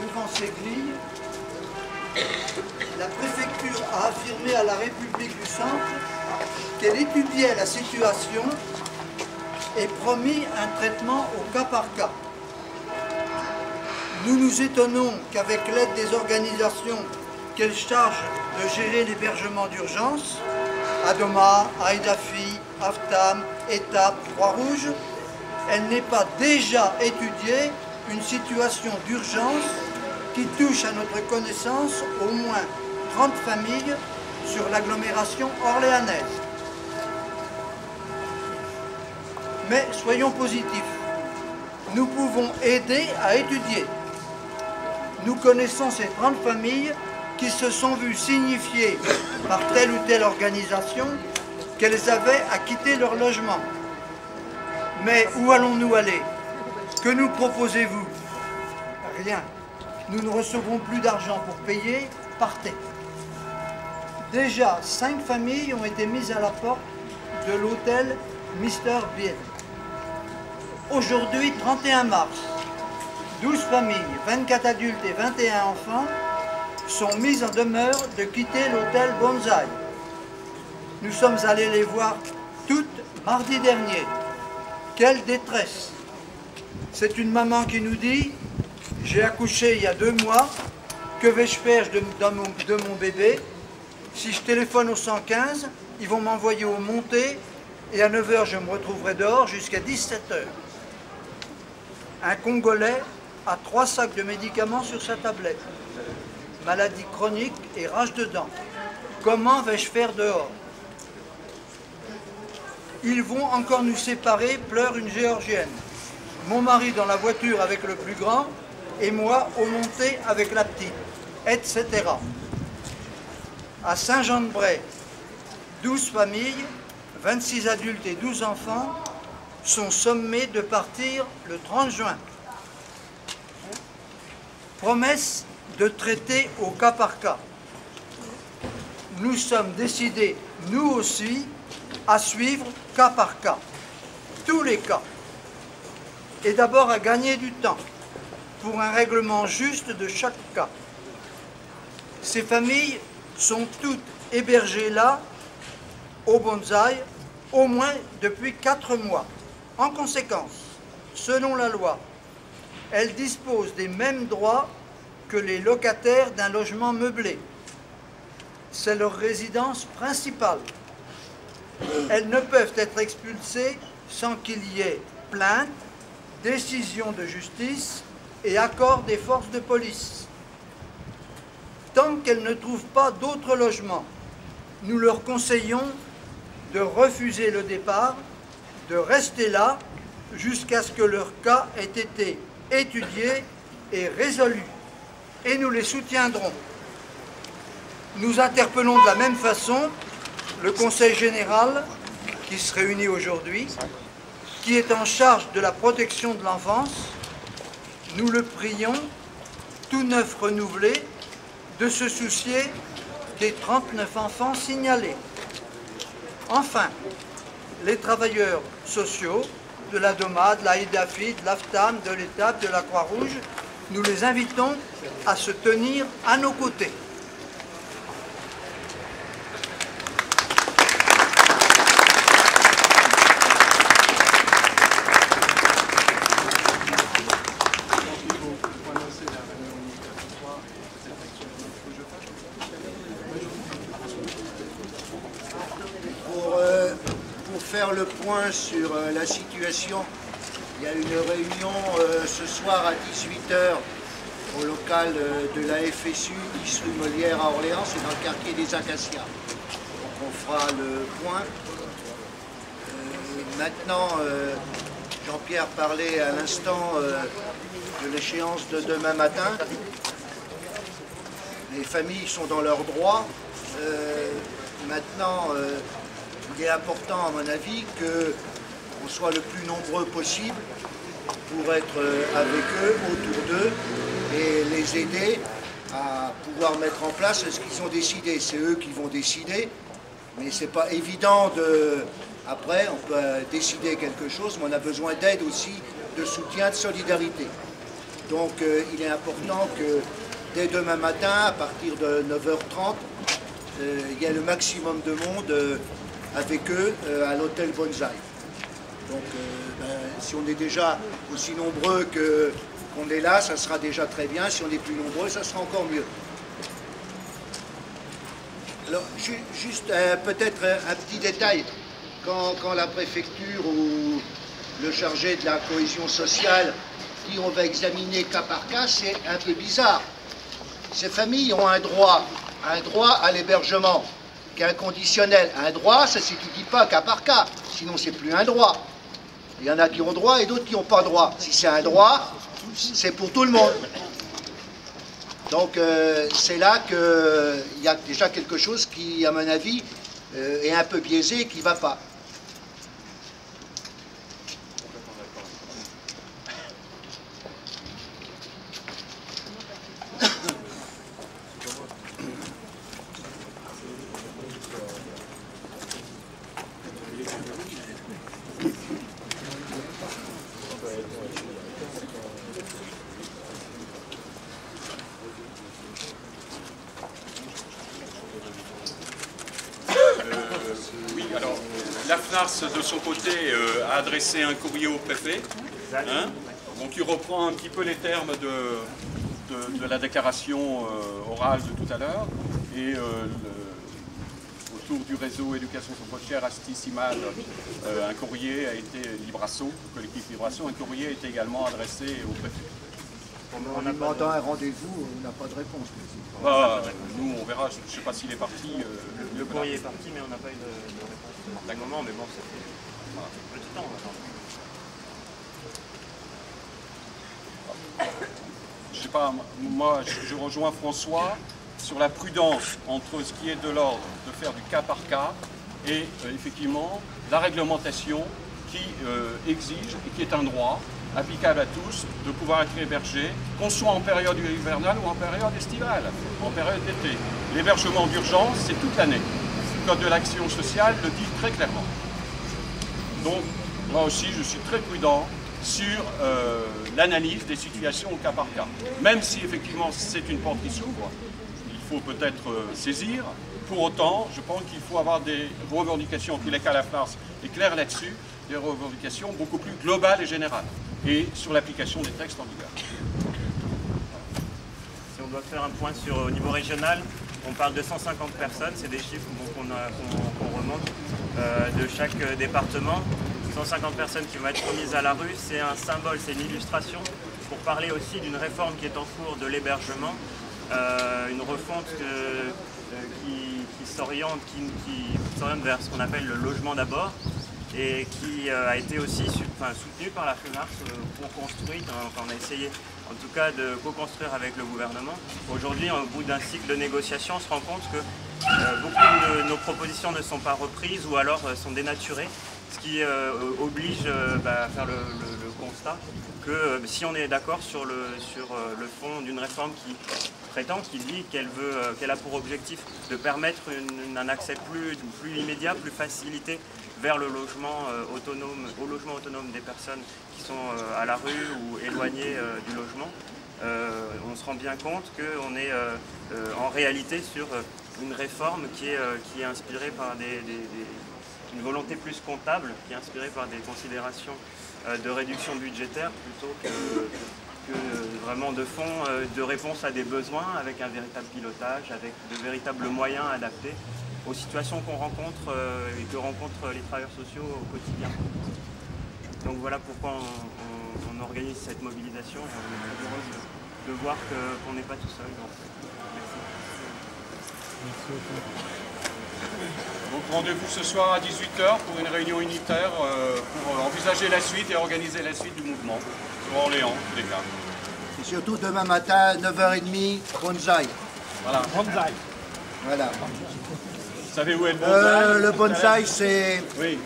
devant ces grilles, la préfecture a affirmé à la République du Centre qu'elle étudiait la situation et promis un traitement au cas par cas. Nous nous étonnons qu'avec l'aide des organisations qu'elle charge de gérer l'hébergement d'urgence, Adoma, Aïdafi, Aftam, ETAP, Croix-Rouge, elle n'ait pas déjà étudié une situation d'urgence qui touche à notre connaissance au moins 30 familles sur l'agglomération orléanaise. Mais soyons positifs, nous pouvons aider à étudier. Nous connaissons ces 30 familles qui se sont vues signifier par telle ou telle organisation qu'elles avaient à quitter leur logement. Mais où allons-nous aller? Que nous proposez-vous? Rien. Nous ne recevrons plus d'argent pour payer, partez. Déjà, 5 familles ont été mises à la porte de l'hôtel Mr. Bean. Aujourd'hui, 31 mars, 12 familles, 24 adultes et 21 enfants sont mises en demeure de quitter l'hôtel Bonsaï. Nous sommes allés les voir toutes mardi dernier. Quelle détresse! C'est une maman qui nous dit « J'ai accouché il y a 2 mois, que vais-je faire de mon bébé? Si je téléphone au 115, ils vont m'envoyer au Monté et à 9 h je me retrouverai dehors jusqu'à 17 h. » Un Congolais a 3 sacs de médicaments sur sa tablette. Maladie chronique et rage de dents. Comment vais-je faire dehors? Ils vont encore nous séparer, pleure une Géorgienne. Mon mari dans la voiture avec le plus grand et moi au Monté avec la petite, etc. À Saint-Jean-de-Bray, 12 familles, 26 adultes et 12 enfants sont sommés de partir le 30 juin. Promesse de traiter au cas par cas. Nous sommes décidés, nous aussi, à suivre cas par cas, tous les cas, et d'abord à gagner du temps pour un règlement juste de chaque cas. Ces familles sont toutes hébergées là, au Bonsaï, au moins depuis 4 mois. En conséquence, selon la loi, elles disposent des mêmes droits que les locataires d'un logement meublé. C'est leur résidence principale. Elles ne peuvent être expulsées sans qu'il y ait plainte, décision de justice et accord des forces de police. Tant qu'elles ne trouvent pas d'autre logement, nous leur conseillons de refuser le départ, de rester là jusqu'à ce que leur cas ait été étudié et résolu. Et nous les soutiendrons. Nous interpellons de la même façon le Conseil général qui se réunit aujourd'hui, qui est en charge de la protection de l'enfance. Nous le prions, tout neuf renouvelé, de se soucier des 39 enfants signalés. Enfin, les travailleurs sociaux de la DOMA, de la Aïdafi, de l'Aftam, de l'ETAP, de la Croix-Rouge, nous les invitons à se tenir à nos côtés. Pour faire le point sur la situation, il y a une réunion ce soir à 18 h au local de la FSU, 10 rue Molière à Orléans, c'est dans le quartier des Acacias. Donc on fera le point. Maintenant, Jean-Pierre parlait à l'instant de l'échéance de demain matin. Les familles sont dans leurs droits. Maintenant, il est important, à mon avis, qu'on soit le plus nombreux possible pour être avec eux, autour d'eux, et les aider à pouvoir mettre en place ce qu'ils ont décidé. C'est eux qui vont décider, mais c'est pas évident de... Après, on peut décider quelque chose, mais on a besoin d'aide aussi, de soutien, de solidarité. Donc il est important que dès demain matin, à partir de 9h30, il y ait le maximum de monde avec eux à l'hôtel Bonsaï. Donc si on est déjà aussi nombreux qu'on est là, ça sera déjà très bien. Si on est plus nombreux, ça sera encore mieux. Alors, juste peut-être un petit détail. Quand la préfecture ou le chargé de la cohésion sociale dit on va examiner cas par cas, c'est un peu bizarre. Ces familles ont un droit à l'hébergement qui est inconditionnel. Un droit, ça ne s'étudie pas cas par cas, sinon c'est plus un droit. Il y en a qui ont droit et d'autres qui n'ont pas droit. Si c'est un droit, c'est pour tout le monde. Donc c'est là qu'il y a déjà quelque chose qui, à mon avis, est un peu biaisé et qui ne va pas. Oui, alors la FNARS de son côté a adressé un courrier au préfet, donc il reprend un petit peu les termes de la déclaration orale de tout à l'heure, et autour du réseau éducation sans frontières Asti-Simal, un courrier a été, Librasso, collectif Librasso, un courrier a été également adressé au préfet. En demandant un rendez-vous, on n'a pas de réponse. Nous, on verra, je ne sais pas s'il est parti. Le courrier est parti, mais on n'a pas eu de réponse à un moment, mais bon, ça fait un peu de temps maintenant. Je sais pas, moi je rejoins François sur la prudence entre ce qui est de l'ordre de faire du cas par cas et effectivement la réglementation qui exige et qui est un droit applicable à tous, de pouvoir être hébergé, qu'on soit en période hivernale ou en période estivale, en période d'été. L'hébergement d'urgence, c'est toute l'année. Le Code de l'action sociale le dit très clairement. Donc, moi aussi, je suis très prudent sur l'analyse des situations au cas par cas. Même si, effectivement, c'est une porte qui s'ouvre, il faut peut-être saisir. Pour autant, je pense qu'il faut avoir des revendications, en tous les cas, la FNARS est claire là-dessus, des revendications beaucoup plus globales et générales, et sur l'application des textes en vigueur. Si on doit faire un point au niveau régional, on parle de 150 personnes, c'est des chiffres qu'on remonte de chaque département. 150 personnes qui vont être remises à la rue, c'est un symbole, c'est une illustration pour parler aussi d'une réforme qui est en cours de l'hébergement, une refonte qui s'oriente vers ce qu'on appelle le logement d'abord, et qui a été aussi soutenu par la FNARS, co-construite. On a essayé en tout cas de co-construire avec le gouvernement. Aujourd'hui, au bout d'un cycle de négociation, on se rend compte que beaucoup de nos propositions ne sont pas reprises ou alors sont dénaturées, ce qui oblige à faire le constat que si on est d'accord sur le fond d'une réforme qui dit qu'elle a pour objectif de permettre un accès plus immédiat, plus facilité vers le logement autonome des personnes qui sont à la rue ou éloignées du logement, on se rend bien compte qu'on est en réalité sur une réforme qui est inspirée par une volonté plus comptable, qui est inspirée par des considérations de réduction budgétaire plutôt que vraiment de fond, de réponse à des besoins avec un véritable pilotage, avec de véritables moyens adaptés aux situations qu'on rencontre et que rencontrent les travailleurs sociaux au quotidien. Donc voilà pourquoi on organise cette mobilisation. On est très heureux de voir qu'on n'est pas tout seul. Merci. Donc rendez-vous ce soir à 18h pour une réunion unitaire pour envisager la suite et organiser la suite du mouvement sur Orléans, en tous les cas. Et surtout demain matin, 9h30, Bonsaï. Voilà. Voilà. Vous savez où est le Bonsaï? Le Bonsaï, c'est... Oui.